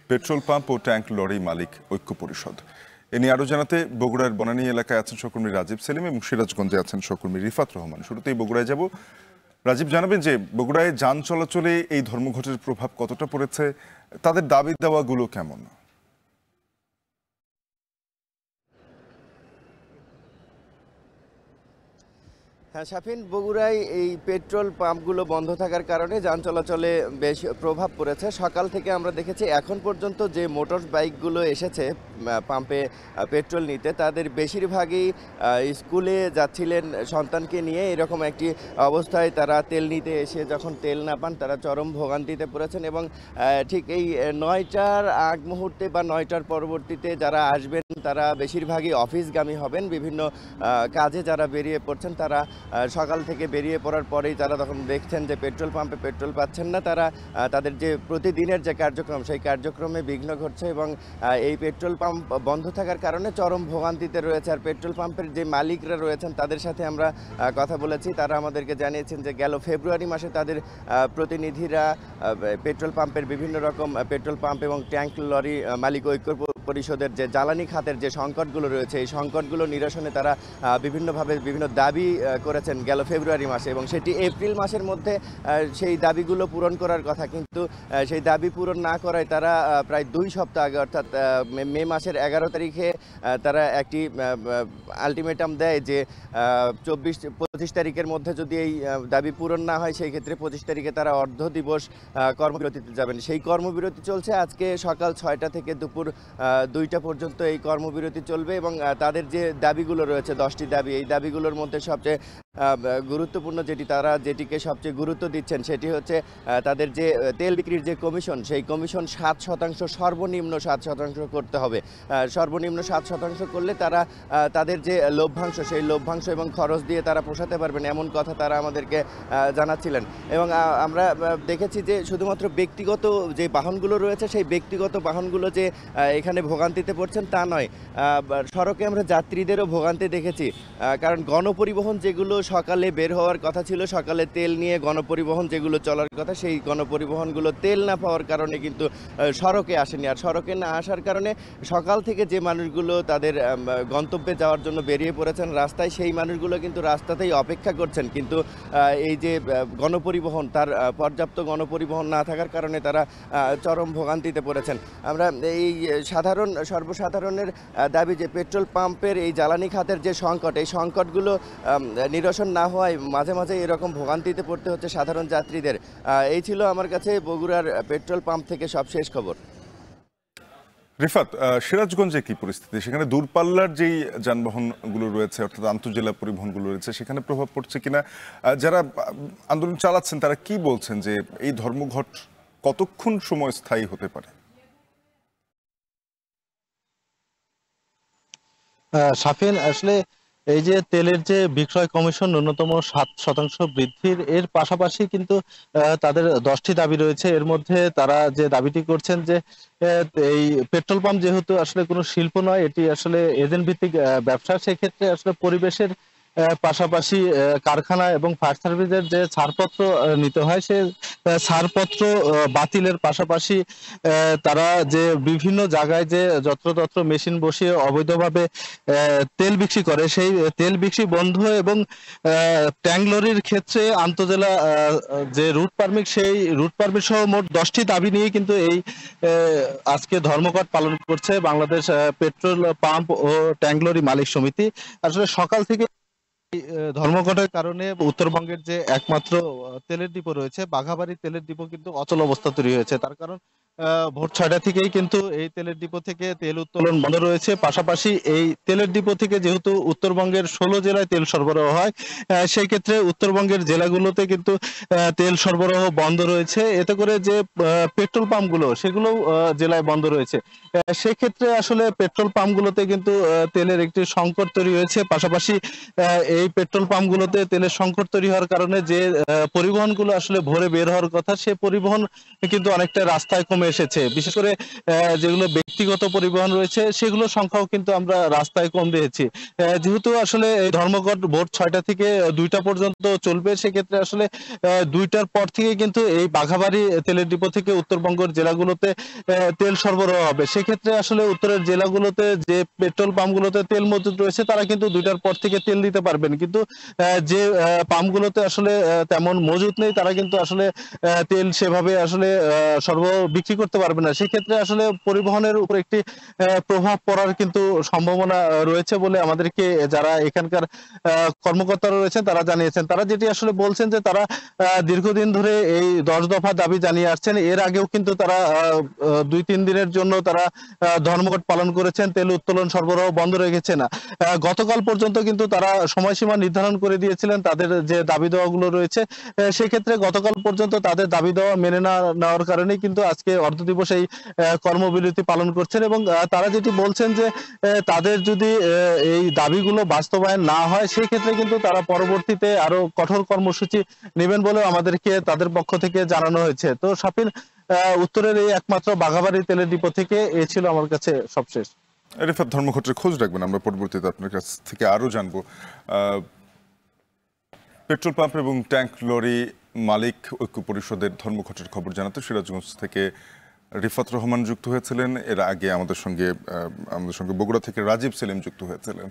Petrol pump ও tank lorry মালিক ঐক্য পরিষদ। এ নিয়ে আরো জানাতে বগুড়ার বনানী এলাকায় আছেন সহকর্মী রাজীব সেলিম এবং সিরাজগঞ্জে আছেন সহকর্মী রিফাত রহমান। শুরুতেই বগুড়ায় যাব। রাজীব, জানাবেন যে বগুড়ায় যান চলাচলে এই ধর্মঘটের প্রভাব কতটা পড়েছে, তাদের দাবি দাওয়াগুলো কেমন? হ্যাঁ শাফিন, বগুড়ায় এই পেট্রোল পাম্পগুলো বন্ধ থাকার কারণে যান চলাচলে বেশ প্রভাব পড়েছে। সকাল থেকে আমরা দেখেছি এখন পর্যন্ত যে মোটর বাইকগুলো এসেছে পাম্পে পেট্রোল নিতে, তাদের বেশিরভাগই স্কুলে যাচ্ছিলেন সন্তানকে নিয়ে। এরকম একটি অবস্থায় তারা তেল নিতে এসে যখন তেল না পান তারা চরম ভোগান্তিতে পড়েছেন। এবং ঠিক এই 9টার আগ মুহূর্তে বা 9টার পরবর্তীতে যারা আসবেন তারা বেশিরভাগই অফিসগামী হবেন। বিভিন্ন কাজে যারা বেরিয়ে পড়ছেন তারা সকাল থেকে বেরিয়ে পড়ার পরেই তারা তখন দেখছেন যে পেট্রোল পাম্পে পেট্রোল পাচ্ছেন না। তারা তাদের যে প্রতিদিনের যে কার্যক্রম সেই কার্যক্রমে বিঘ্ন ঘটছে এবং এই পেট্রোল পাম্প বন্ধ থাকার কারণে চরম ভোগান্তিতে রয়েছে। আর পেট্রোল পাম্পের যে মালিকরা রয়েছেন তাদের সাথে আমরা কথা বলেছি। তারা আমাদেরকে জানিয়েছেন যে গেল ফেব্রুয়ারি মাসে তাদের প্রতিনিধিরা পেট্রোল পাম্পের বিভিন্ন রকম পেট্রোল পাম্প এবং ট্যাঙ্ক লরি মালিক ঐক্য পরিষদের যে জ্বালানি খাতের যে সংকটগুলো রয়েছে এই সংকটগুলো নিরসনে তারা বিভিন্নভাবে বিভিন্ন দাবি করেছেন গেল ফেব্রুয়ারি মাসে, এবং সেটি এপ্রিল মাসের মধ্যে সেই দাবিগুলো পূরণ করার কথা। কিন্তু সেই দাবি পূরণ না করায় তারা প্রায় 2 সপ্তাহ আগে অর্থাৎ মে মাসের 11 তারিখে তারা একটি আলটিমেটাম দেয় যে 24-25 তারিখের মধ্যে যদি এই দাবি পূরণ না হয় সেই ক্ষেত্রে 25 তারিখে তারা অর্ধ দিবস কর্মবিরতিতে যাবেন। সেই কর্মবিরতি চলছে আজকে সকাল 6টা থেকে দুপুর 2টা পর্যন্ত এই কর্মবিরতি চলবে। এবং তাদের যে দাবিগুলো রয়েছে 10টি দাবি, এই দাবিগুলোর মধ্যে সবচেয়ে গুরুত্বপূর্ণ যেটিকে সবচেয়ে গুরুত্ব দিচ্ছেন সেটি হচ্ছে তাদের যে তেল বিক্রির যে কমিশন সেই কমিশন 7% সর্বনিম্ন 7% করতে হবে। সর্বনিম্ন 7% করলে তারা তাদের যে লভ্যাংশ সেই লভ্যাংশ এবং খরচ দিয়ে তারা পোষাতে পারবেন, এমন কথা তারা আমাদেরকে জানাচ্ছিলেন। এবং আমরা দেখেছি যে শুধুমাত্র ব্যক্তিগত যে বাহনগুলো রয়েছে সেই ব্যক্তিগত বাহনগুলো যে এখানে ভোগান্তিতে পড়ছেন তা নয়, সড়কে আমরা যাত্রীদেরও ভোগান্তি দেখেছি। কারণ গণপরিবহন যেগুলো সকালে বের হওয়ার কথা ছিল, সকালে তেল নিয়ে গণপরিবহন যেগুলো চলার কথা সেই গণপরিবহনগুলো তেল না পাওয়ার কারণে কিন্তু সড়কে আসেনি। আর সড়কে না আসার কারণে সকাল থেকে যে মানুষগুলো তাদের গন্তব্যে যাওয়ার জন্য বেরিয়ে পড়েছেন রাস্তায়, সেই মানুষগুলো কিন্তু রাস্তাতেই অপেক্ষা করছেন। কিন্তু এই যে গণপরিবহন তার পর্যাপ্ত গণপরিবহন না থাকার কারণে তারা চরম ভোগান্তিতে পড়েছেন। আমরা এই সর্বসাধারণের দাবি যে পেট্রোল পাম্পের এই জ্বালানি খাতের যে সংকট এই সংকটগুলো নিরসন না হওয়ায় মাঝে মাঝে এরকম ভোগান্তিতে পড়তে হচ্ছে সাধারণ যাত্রীদের। এই ছিল আমার কাছে বগুড়ার পেট্রোল পাম্প থেকে সবশেষ খবর। রিফাত, সিরাজগঞ্জে কি পরিস্থিতি? সেখানে দূরপাল্লার যেই যানবাহনগুলো রয়েছে অর্থাৎ আন্তঃজেলা পরিবহনগুলো রয়েছে সেখানে প্রভাব পড়ছে কিনা? যারা আন্দোলন চালাচ্ছেন তারা কি বলছেন যে এই ধর্মঘট কতক্ষণ সময় স্থায়ী হতে পারে? শাফিন, আসলে এই যে তেলের যে বিক্রয় কমিশন ন্যূনতম 7% বৃদ্ধির এর পাশাপাশি কিন্তু তাদের 10টি দাবি রয়েছে। এর মধ্যে তারা যে দাবিটি করছেন যে এই পেট্রোল পাম্প যেহেতু আসলে কোনো শিল্প নয়, এটি আসলে এজেন্ট ভিত্তিক ব্যবসা, সেক্ষেত্রে আসলে পরিবেশের পাশাপাশি কারখানা এবং ফায়ার সার্ভিসের যে ছাড়পত্র নিতে হয় সে ছাড়পত্র বাতিলের পাশাপাশি তারা যে বিভিন্ন জায়গায় যে যত্রতত্র মেশিন বসিয়ে অবৈধভাবে তেল বিক্রি করে সেই তেল বিক্রি বন্ধ এবং ট্যাঙ্ক লরির ক্ষেত্রে আন্তজেলা যে রুট পারমিট সেই রুট পারমিট সহ মোট 10টি দাবি নিয়ে কিন্তু এই আজকে ধর্মঘট পালন করছে বাংলাদেশ পেট্রোল পাম্প ও ট্যাঙ্ক লরি মালিক সমিতি। আসলে সকাল থেকে ধর্মঘটের কারণে উত্তরবঙ্গের যে একমাত্র তেলের ডিপো রয়েছে বাঘাবাড়ি তেলের ডিপো কিন্তু অচল অবস্থা তৈরি হয়েছে। তার কারণ ভোর 6টা থেকেই কিন্তু এই তেলের ডিপো থেকে তেল উত্তোলন বন্ধ রয়েছে। পাশাপাশি এই তেলের ডিপো থেকে যেহেতু উত্তরবঙ্গের 16 জেলায় তেল সরবরাহ হয়, সেই ক্ষেত্রে উত্তরবঙ্গের জেলাগুলোতে কিন্তু তেল সরবরাহ বন্ধ রয়েছে। এতে করে যে পেট্রোল পাম্পগুলো সেগুলো জেলায় বন্ধ রয়েছে। সেক্ষেত্রে আসলে পেট্রোল পাম্পগুলোতে কিন্তু তেলের একটি সংকট তৈরি হয়েছে। পাশাপাশি এই পেট্রোল পাম্পগুলোতে তেলের সংকট তৈরি হওয়ার কারণে যে পরিবহনগুলো আসলে ভোরে বের হওয়ার কথা সে পরিবহন কিন্তু অনেকটা রাস্তায় কমে কমে এসেছে। বিশেষ করে যেগুলো ব্যক্তিগত পরিবহন রয়েছে সেগুলোর সংখ্যাও কিন্তু আমরা রাস্তায় কম দেখেছি। যেহেতু আসলে এই ধর্মঘট ভোর 6টা থেকে 2টা পর্যন্ত চলবে, সেক্ষেত্রে আসলে 2টার পর থেকে কিন্তু এই বাঘাবাড়ি তেলের ডিপো থেকে উত্তরবঙ্গের জেলাগুলোতে তেল সরবরাহ হবে। সেক্ষেত্রে আসলে উত্তরের জেলাগুলোতে যে পেট্রোল পাম্পগুলোতে তেল মজুদ রয়েছে তারা কিন্তু 2টার পর থেকে তেল দিতে পারবেন, কিন্তু যে পাম্পগুলোতে আসলে তেমন মজুদ নেই তারা কিন্তু আসলে তেল সেভাবে আসলে বিক্রি করতে পারবে না। সেক্ষেত্রে আসলে পরিবহনের উপর একটি প্রভাব পড়ার কিন্তু সম্ভাবনা রয়েছে বলে আমাদেরকে যারা এখানকার কর্মকর্তারা রয়েছেন তারা জানিয়েছেন। তারা যেটি আসলে বলছেন যে তারা দীর্ঘদিন ধরে এই 10 দফা দাবি জানিয়ে আসছেন। এর আগেও কিন্তু তারা 2-3 দিনের জন্য তারা ধর্মঘট পালন করেছেন, তেল উত্তোলন সরবরাহ বন্ধ রেখেছে না। গতকাল পর্যন্ত কিন্তু তারা সময়সীমা নির্ধারণ করে দিয়েছিলেন তাদের যে দাবি দেওয়াগুলো রয়েছে। সেক্ষেত্রে গতকাল পর্যন্ত তাদের দাবি দেওয়া মেনে না নেওয়ার কারণেই কিন্তু আজকে অর্ধ দিবস এই কর্মবিরতি পালন করছেন, এবং তারা যেটি বলছেন যে তাদের যদি এই দাবিগুলো বাস্তবায়ন না হয় সেক্ষেত্রে কিন্তু তারা পরবর্তীতে আরো কঠোর কর্মসূচি নেবেন বলে আমাদেরকে তাদের পক্ষ থেকে জানানো হয়েছে। তো শাফিন, উত্তরের এই একমাত্র বাঘাবাড়ি তেলের ডিপো থেকে এ ছিল আমার কাছে সবশেষ। রিফাত, ধর্মঘটের খোঁজ রাখবেন, আমরা পরবর্তীতে আপনার কাছ থেকে আরো জানবো। পেট্রোল পাম্প এবং ট্যাঙ্ক লরি মালিক ঐক্য পরিষদের ধর্মঘটের খবর জানাতে সিরাজগঞ্জ থেকে রিফাত রহমান যুক্ত হয়েছিলেন। এর আগে আমাদের সঙ্গে বগুড়া থেকে রাজীব সেলিম যুক্ত হয়েছিলেন।